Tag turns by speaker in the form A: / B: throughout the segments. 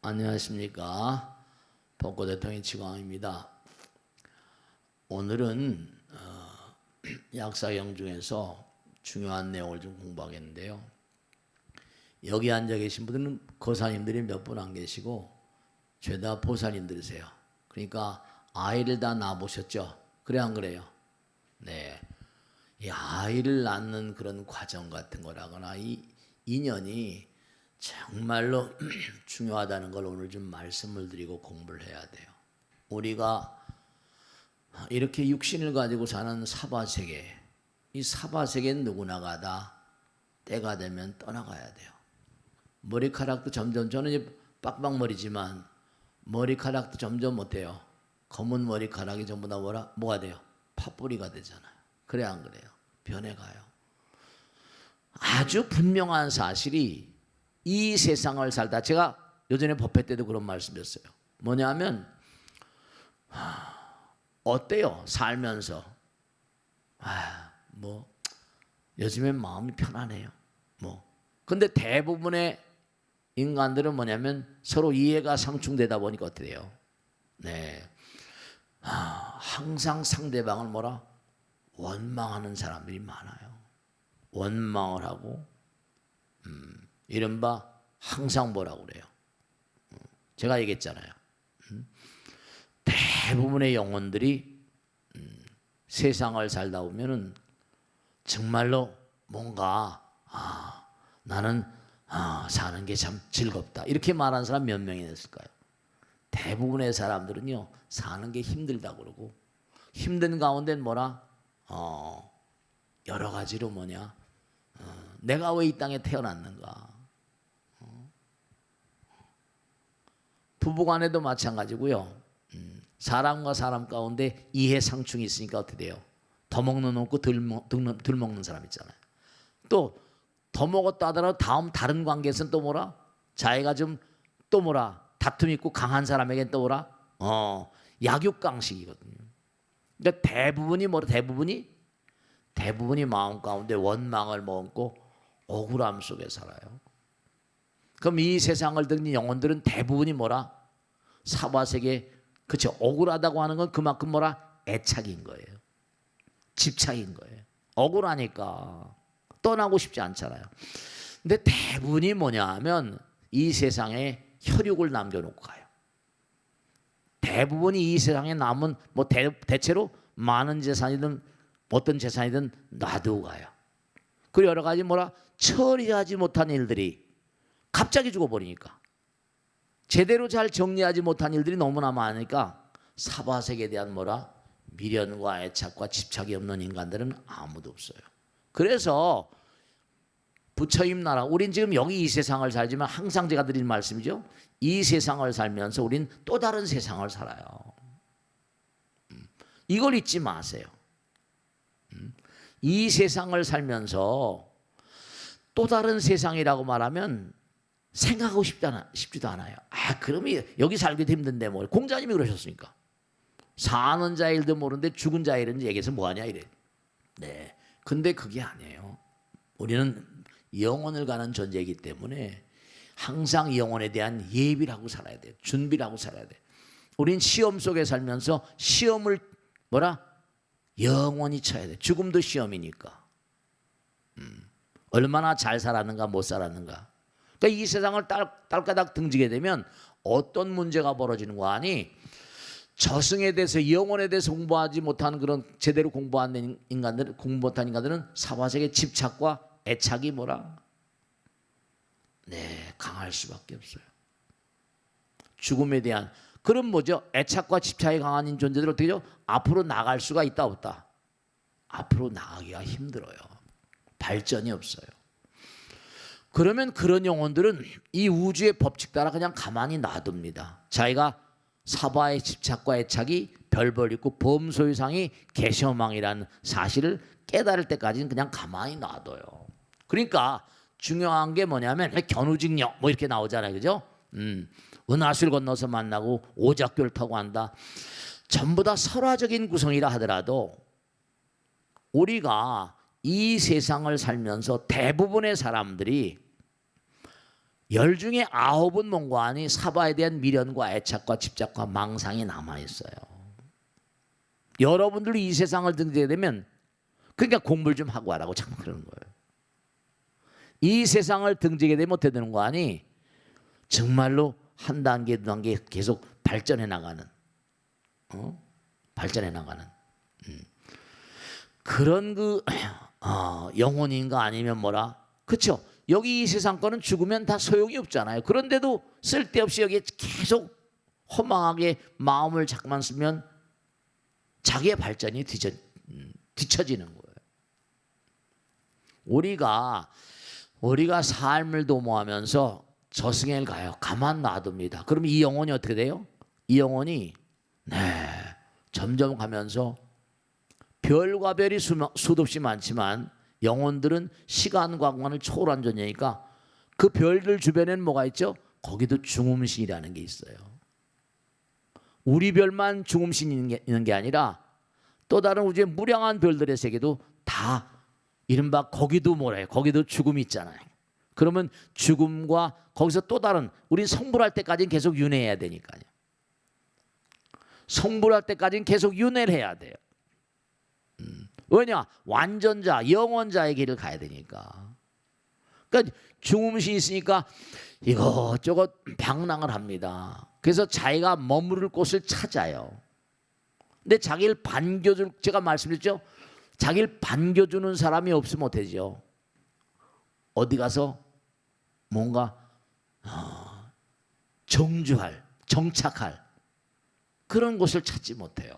A: 안녕하십니까. 복고대통령 지광입니다. 오늘은 약사경 중에서 중요한 내용을 좀 공부하겠는데요. 여기 앉아 계신 분들은 거사님들이 몇 분 안 계시고 죄다 보살님들이세요. 그러니까 아이를 다 낳아보셨죠? 그래 안 그래요? 네. 이 아이를 낳는 그런 과정 같은 거라거나 이 인연이 정말로 중요하다는 걸 오늘 좀 말씀을 드리고 공부를 해야 돼요. 우리가 이렇게 육신을 가지고 사는 사바세계, 이 사바세계는 누구나가 다 때가 되면 떠나가야 돼요. 머리카락도 점점, 저는 이제 빡빡머리지만 머리카락도 점점 어때요? 검은 머리카락이 전부 다 뭐가 돼요? 팥뿌리가 되잖아요. 그래 안 그래요? 변해가요. 아주 분명한 사실이 이 세상을 살다, 제가 요전에 법회 때도 그런 말씀드렸어요. 뭐냐면 어때요? 살면서 뭐 요즘엔 마음이 편하네요. 근데 대부분의 인간들은 뭐냐면 서로 이해가 상충되다 보니까 어떻게 돼요? 네, 항상 상대방을 원망하는 사람들이 많아요. 원망을 하고 이른바 항상 뭐라고 그래요? 제가 얘기했잖아요. 대부분의 영혼들이 세상을 살다 보면은 정말로 뭔가 나는 사는 게 참 즐겁다 이렇게 말하는 사람 몇 명이 됐을까요? 대부분의 사람들은요 사는 게 힘들다 그러고, 힘든 가운데는 여러 가지로 내가 왜 이 땅에 태어났는가. 부부간에도 마찬가지고요. 사람과 사람 가운데 이해상충이 있으니까 어떻게 돼요? 더 먹는 놈 없고 덜 먹는 사람 있잖아요. 또 더 먹었다 하더라도 다른 관계에서는 또 자기가 좀 다툼 있고 강한 사람에게는 또 약육강식이거든요. 그러니까 대부분이 마음 가운데 원망을 먹고 억울함 속에 살아요. 그럼 이 세상을 듣는 영혼들은 대부분이 사바세계, 그렇죠? 억울하다고 하는 건 그만큼 애착인 거예요. 집착인 거예요. 억울하니까 떠나고 싶지 않잖아요. 근데 대부분이 뭐냐면 이 세상에 혈육을 남겨놓고 가요. 대부분이 이 세상에 남은 대체로 많은 재산이든 어떤 재산이든 놔두고 가요. 그리고 여러 가지 처리하지 못한 일들이 갑자기 죽어버리니까, 제대로 잘 정리하지 못한 일들이 너무나 많으니까 사바세계에 대한 미련과 애착과 집착이 없는 인간들은 아무도 없어요. 그래서 부처님 나라, 우린 지금 여기 이 세상을 살지만 항상 제가 드린 말씀이죠. 이 세상을 살면서 우린 또 다른 세상을 살아요. 이걸 잊지 마세요. 이 세상을 살면서 또 다른 세상이라고 말하면 생각하고 싶지도 않아요. 그러면 여기 살기도 힘든데 공자님이 그러셨으니까. 사는 자 일도 모르는데 죽은 자 일은 얘기해서 뭐하냐 이래. 네. 근데 그게 아니에요. 우리는 영혼을 가는 존재이기 때문에 항상 영혼에 대한 예비를 하고 살아야 돼요. 준비를 하고 살아야 돼요. 우린 시험 속에 살면서 시험을 영원히 쳐야 돼. 죽음도 시험이니까. 얼마나 잘 살았는가 못 살았는가. 그러니까 이 세상을 딸까닥 등지게 되면 어떤 문제가 벌어지는 거 아니? 저승에 대해서, 영혼에 대해서 공부하지 못한 그런 제대로 공부 못한 인간들은 사바세계 집착과 애착이 강할 수밖에 없어요. 죽음에 대한 그런 애착과 집착이 강한 존재들 어떻게 죠? 앞으로 나갈 수가 있다 없다? 앞으로 나가기가 힘들어요. 발전이 없어요. 그러면 그런 영혼들은 이 우주의 법칙 따라 그냥 가만히 놔둡니다. 자기가 사바의 집착과 애착이 별벌 있고 범소유상이 개셔망이라는 사실을 깨달을 때까지는 그냥 가만히 놔둬요. 그러니까 중요한 게 뭐냐면 견우직녀 이렇게 나오잖아요. 그죠? 은하수를 건너서 만나고 오작교를 타고 한다. 전부 다 설화적인 구성이라 하더라도 우리가 이 세상을 살면서 대부분의 사람들이 열 중에 9은 뭔가 하니 사바에 대한 미련과 애착과 집착과 망상이 남아있어요. 여러분들이 이 세상을 등지게 되면 그러니까 공부를 좀 하고 하라고 자꾸 그러는 거예요. 이 세상을 등지게 되면 어떻게 되는 거 아니? 정말로 한 단계 두 단계 계속 발전해 나가는 발전해 나가는 그런 영혼인가 아니면 뭐라? 그렇죠? 여기 이 세상 거는 죽으면 다 소용이 없잖아요. 그런데도 쓸데없이 여기에 계속 허망하게 마음을 자꾸만 쓰면 자기의 발전이 뒤처지는 거예요. 우리가 삶을 도모하면서 저승에 가요. 가만 놔둡니다. 그럼 이 영혼이 어떻게 돼요? 이 영혼이 점점 가면서 별과 별이 수도 없이 많지만 영혼들은 시간과 공간을 초월한 존재니까 그 별들 주변에는 뭐가 있죠? 거기도 중음신이라는 게 있어요. 우리 별만 중음신이 있는 게 아니라 또 다른 우주의 무량한 별들의 세계도 다 이른바 거기도 뭐래요? 거기도 죽음이 있잖아요. 그러면 죽음과 거기서 또 다른 우린 성불할 때까지는 계속 윤회해야 되니까요. 성불할 때까지는 계속 윤회를 해야 돼요. 왜냐? 완전자, 영원자의 길을 가야 되니까. 그러니까 중음신이 있으니까 이것저것 방랑을 합니다. 그래서 자기가 머무를 곳을 찾아요. 근데 자기를 반겨줄, 제가 말씀드렸죠? 자기를 반겨주는 사람이 없으면 어떡하죠? 어디 가서 뭔가 정주할, 정착할 그런 곳을 찾지 못해요.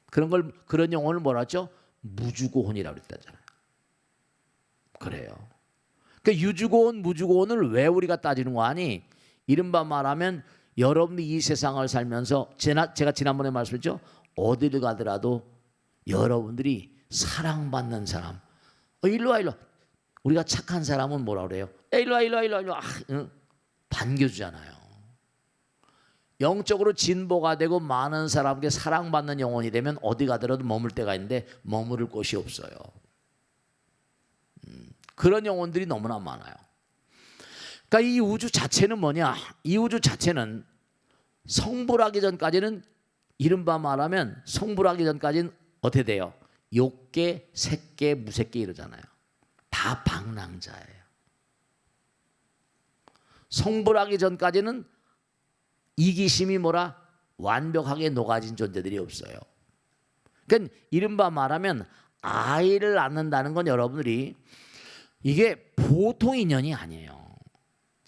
A: 그런 영혼을 뭐라 하죠? 무주고혼이라고 그랬다잖아요. 그래요. 그러니까 유주고혼, 무주고혼을 왜 우리가 따지는 거 아니? 이른바 말하면 여러분이 이 세상을 살면서 제가 지난번에 말씀했죠. 어디를 가더라도 여러분들이 사랑받는 사람. 일로 와. 우리가 착한 사람은 뭐라 그래요? 일로 와. 반겨주잖아요. 영적으로 진보가 되고 많은 사람에게 사랑받는 영혼이 되면 어디 가더라도 머물 때가 있는데 머무를 곳이 없어요. 그런 영혼들이 너무나 많아요. 그러니까 이 우주 자체는 뭐냐? 이 우주 자체는 성불하기 전까지는 이른바 말하면 성불하기 전까지는 어떻게 돼요? 욕계, 색계, 무색계 이러잖아요. 다 방랑자예요. 성불하기 전까지는 이기심이 뭐라? 완벽하게 녹아진 존재들이 없어요. 그러니까 이른바 말하면 아이를 낳는다는 건 여러분들이 이게 보통 인연이 아니에요.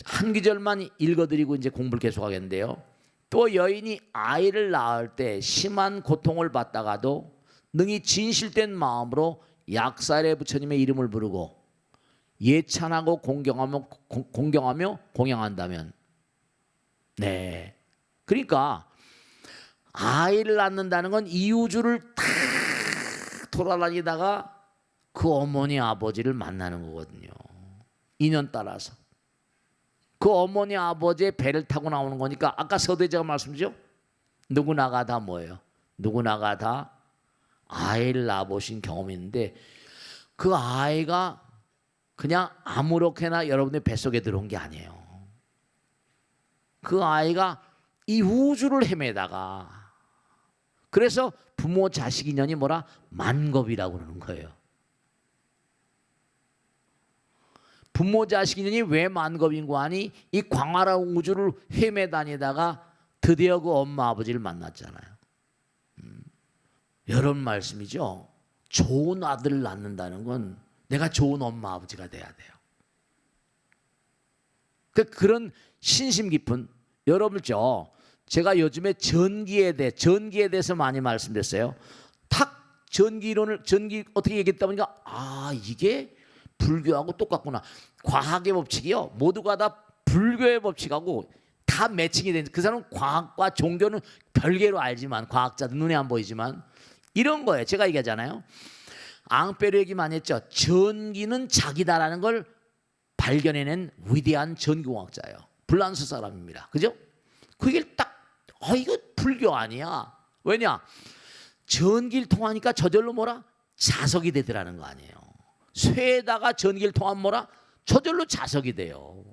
A: 한 구절만 읽어드리고 이제 공부를 계속하겠는데요. 또 여인이 아이를 낳을 때 심한 고통을 받다가도 능히 진실된 마음으로 약살의 부처님의 이름을 부르고 예찬하고 공경하며 공양한다면 그러니까 아이를 낳는다는 건 이 우주를 다 돌아다니다가 그 어머니 아버지를 만나는 거거든요. 인연 따라서 그 어머니 아버지의 배를 타고 나오는 거니까 아까 서대제가 말씀드렸죠. 누구나가 다 뭐예요? 누구나가 다 아이를 낳아보신 경험이 있는데 그 아이가 그냥 아무렇게나 여러분의 뱃속에 들어온 게 아니에요. 그 아이가 이 우주를 헤매다가 그래서 부모 자식 인연이 뭐라? 만겁이라고 그러는 거예요. 부모 자식 인연이 왜 만겁인 거 아니? 이 광활한 우주를 헤매다니다가 드디어 그 엄마 아버지를 만났잖아요. 여러분 말씀이죠. 좋은 아들을 낳는다는 건 내가 좋은 엄마 아버지가 돼야 돼요. 그런 신심 깊은 여러분 제가 요즘에 전기에 대해서 많이 말씀드렸어요. 탁 전기 어떻게 얘기했다 보니까 이게 불교하고 똑같구나. 과학의 법칙이요. 모두가 다 불교의 법칙하고 다 매칭이 된. 그 사람은 과학과 종교는 별개로 알지만 과학자들 눈에 안 보이지만 이런 거예요. 제가 얘기하잖아요. 앙페르 얘기 많이 했죠. 전기는 자기다라는 걸 발견해낸 위대한 전기공학자예요. 불란스 사람입니다. 그죠? 그게 딱 이거 불교 아니야. 왜냐? 전기를 통하니까 저절로 뭐라? 자석이 되더라는 거 아니에요. 쇠에다가 전기를 통하면 뭐라? 저절로 자석이 돼요.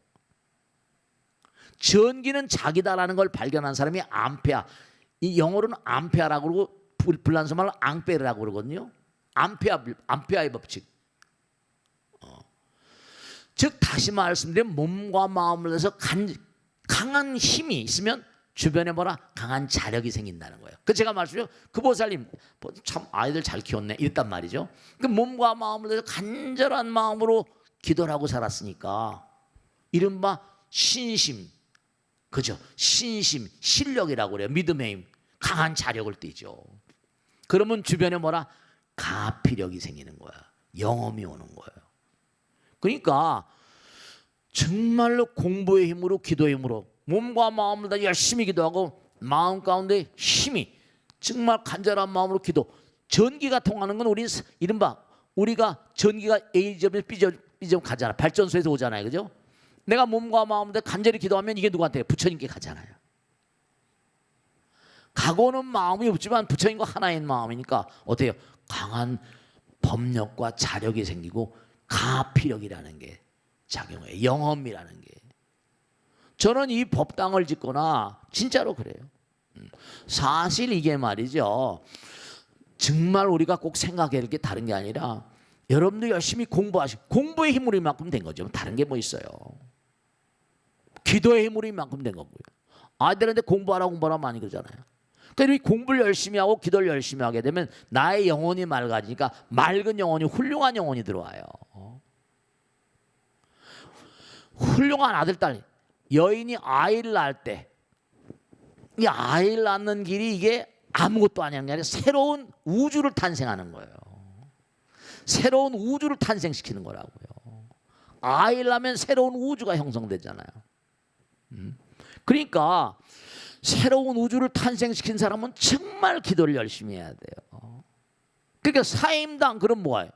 A: 전기는 자기다라는 걸 발견한 사람이 암페아. 이 영어로는 암페아라고 그러고 불란서 말로 앙페르라고 그러거든요. 암페아의 법칙. 즉 다시 말씀드리면 몸과 마음을 내서 강한 힘이 있으면 주변에 강한 자력이 생긴다는 거예요. 그 제가 말씀드려 그 보살님 참 아이들 잘 키웠네 이랬단 말이죠. 그 몸과 마음을 내서 간절한 마음으로 기도를 하고 살았으니까 이른바 신심, 그죠? 신심, 실력이라고 그래요. 믿음의 힘, 강한 자력을 띠죠. 그러면 주변에 가피력이 생기는 거야. 영험이 오는 거예요. 그러니까 정말로 공부의 힘으로 기도의 힘으로 몸과 마음을 다 열심히 기도하고 마음 가운데 힘이 정말 간절한 마음으로 기도. 전기가 통하는 건 우리 이른바 우리가 전기가 A점에서 B점 가잖아. 발전소에서 오잖아요. 그죠? 내가 몸과 마음을 간절히 기도하면 이게 누구한테? 부처님께 가잖아요. 가고는 마음이 없지만 부처님과 하나인 마음이니까 어때요? 강한 법력과 자력이 생기고 가피력이라는 게 작용해요. 영험이라는 게. 저는 이 법당을 짓거나 진짜로 그래요. 사실 이게 말이죠. 정말 우리가 꼭 생각해야 할 게 다른 게 아니라 여러분들 열심히 공부하시고 공부의 힘으로 이만큼 된 거죠. 다른 게 뭐 있어요. 기도의 힘으로 이만큼 된 거고요. 아이들한테 공부하라 많이 그러잖아요. 그러니까 공부를 열심히 하고 기도를 열심히 하게 되면 나의 영혼이 맑아지니까 맑은 영혼이 훌륭한 영혼이 들어와요. 훌륭한 아들, 딸. 여인이 아이를 낳을 때 이 아이를 낳는 길이 이게 아무것도 아니란 게 아니라 새로운 우주를 탄생하는 거예요. 새로운 우주를 탄생시키는 거라고요. 아이를 낳으면 새로운 우주가 형성되잖아요. 그러니까 새로운 우주를 탄생시킨 사람은 정말 기도를 열심히 해야 돼요. 그러니까 사임당 그럼 뭐예요?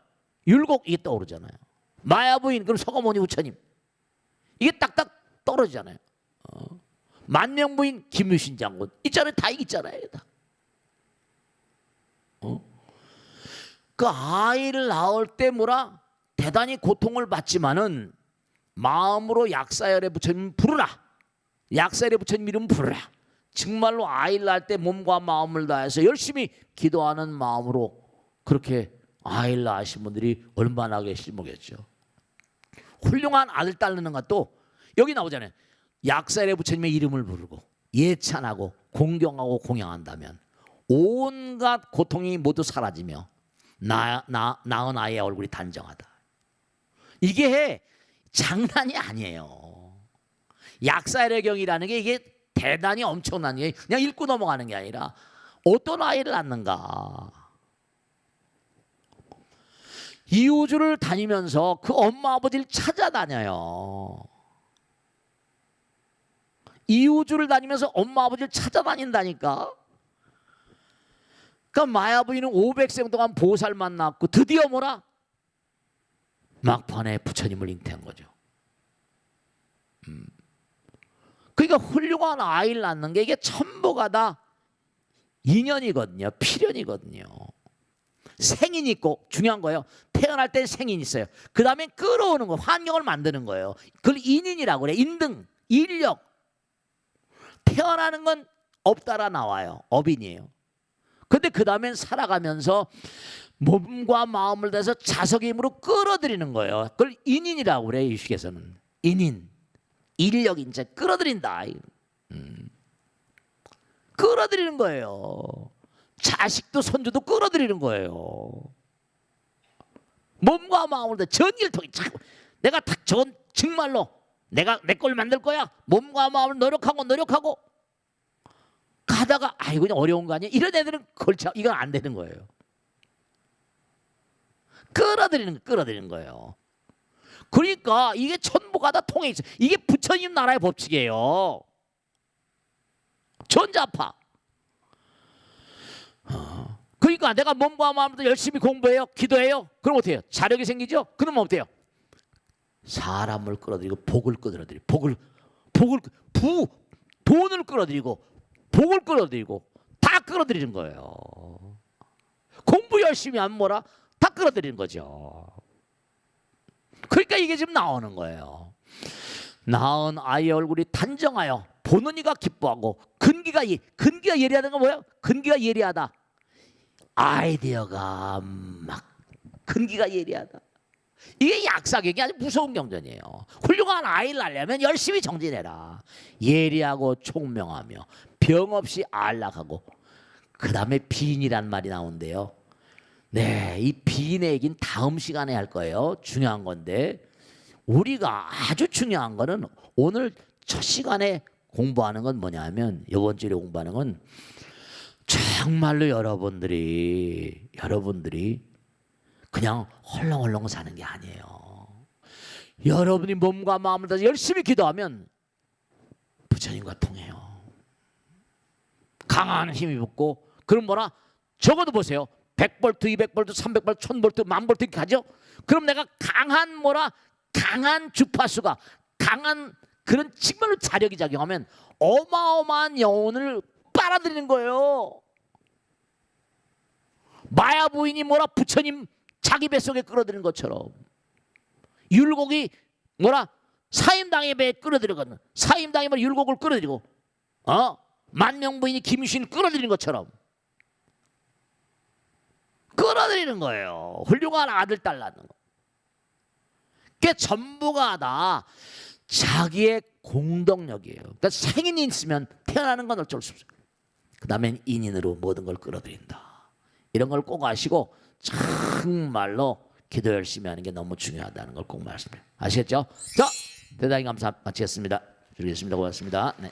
A: 율곡 이게 떠오르잖아요. 마야부인 그럼 서가모니 부처님 이게 딱딱 떨어지잖아요. 만명부인 김유신 장군 있잖아요. 다 있잖아요. 다. 그 아이를 낳을 때 대단히 고통을 받지만은 마음으로 약사열의 부처님 부르라. 약사열의 부처님 이름 부르라. 정말로 아이를 낳을 때 몸과 마음을 다해서 열심히 기도하는 마음으로 그렇게 아이를 낳으신 분들이 얼마나 계실지 모르겠죠. 훌륭한 아들 딸 낳는 것도 여기 나오잖아요. 약사열의 부처님의 이름을 부르고 예찬하고 공경하고 공양한다면 온갖 고통이 모두 사라지며 낳은 아이의 얼굴이 단정하다. 이게 장난이 아니에요. 약사열의 경이라는 게 이게 대단히 엄청난 게 그냥 읽고 넘어가는 게 아니라 어떤 아이를 낳는가. 이 우주를 다니면서 그 엄마 아버지를 찾아다녀요. 이 우주를 다니면서 엄마 아버지를 찾아다닌다니까. 그러니까 마야부인은 500생 동안 보살 만났고 드디어 막판에 부처님을 잉태한 거죠. 그러니까 훌륭한 아이를 낳는 게 이게 전부가 다 인연이거든요. 필연이거든요. 생인이 있고 중요한 거예요. 태어날 때 생인이 있어요. 그 다음에 끌어오는 거, 환경을 만드는 거예요. 그걸 인인이라고 그래. 인등, 인력. 태어나는 건 업따라 나와요. 업인이에요. 근데 그 다음엔 살아가면서 몸과 마음을 다해서 자석의 힘으로 끌어들이는 거예요. 그걸 인인이라고 그래요. 유식에서는. 인인. 인력이 이제 끌어들인다. 끌어들이는 거예요. 자식도 손주도 끌어들이는 거예요. 몸과 마음을 다 전기를 통해 내가 저건 정말로 내가 내 걸 만들 거야. 몸과 마음을 노력하고 가다가 이거 그냥 어려운 거 아니야? 이런 애들은 이건 안 되는 거예요. 끌어들이는 거예요. 그러니까 이게 전부가 다 통해 있어요. 이게 부처님 나라의 법칙이에요. 전자파. 그러니까 내가 몸과 마음으로 열심히 공부해요. 기도해요. 그럼 어때요? 자력이 생기죠? 그러면 어때요? 사람을 끌어들이고 복을 끌어들이고 돈을 끌어들이고 복을 끌어들이고 다 끌어들이는 거예요. 공부 열심히 하면 다 끌어들이는 거죠. 그러니까 이게 지금 나오는 거예요. 낳은 아이의 얼굴이 단정하여 보는 이가 기뻐하고 근기가 예리하다는 건 뭐예요? 근기가 예리하다. 아이디어가 막 근기가 예리하다. 이게 약사경이 아주 무서운 경전이에요. 훌륭한 아이를 낳으려면 열심히 정진해라. 예리하고 총명하며 병 없이 안락하고, 그 다음에 비인이란 말이 나온대요. 네, 이 비인의 얘기는 다음 시간에 할 거예요. 중요한 건데, 우리가 아주 중요한 거는 오늘 첫 시간에 공부하는 건 뭐냐면, 이번 주에 공부하는 건 정말로 여러분들이 그냥 헐렁헐렁 사는 게 아니에요. 여러분이 몸과 마음을 다해서 열심히 기도하면 부처님과 통해요. 강한 힘이 붙고, 그럼 뭐라? 적어도 보세요. 100볼트, 200볼트, 300볼트, 1000볼트, 10,000볼트 이렇게 가죠? 그럼 내가 강한 주파수가, 강한 그런 정말로 자력이 작용하면 어마어마한 영혼을 빨아들이는 거예요. 마야 부인이 뭐라? 부처님 자기 뱃속에 끌어들이는 것처럼, 율곡이 뭐라? 사임당의 배에 끌어들이거든. 사임당이 뭐라? 율곡을 끌어들이고, 만명부인이 김유신을 끌어들이는 것처럼 끌어들이는 거예요. 훌륭한 아들 딸 낳는 거. 그게 전부가 다 자기의 공덕력이에요. 그러니까 생인이 있으면 태어나는 건 어쩔 수 없어요. 그 다음엔 인인으로 모든 걸 끌어들인다. 이런 걸 꼭 아시고 정말로 기도 열심히 하는 게 너무 중요하다는 걸 꼭 말씀해요. 아시겠죠? 자, 대단히 마치겠습니다. 드리겠습니다. 고맙습니다. 네.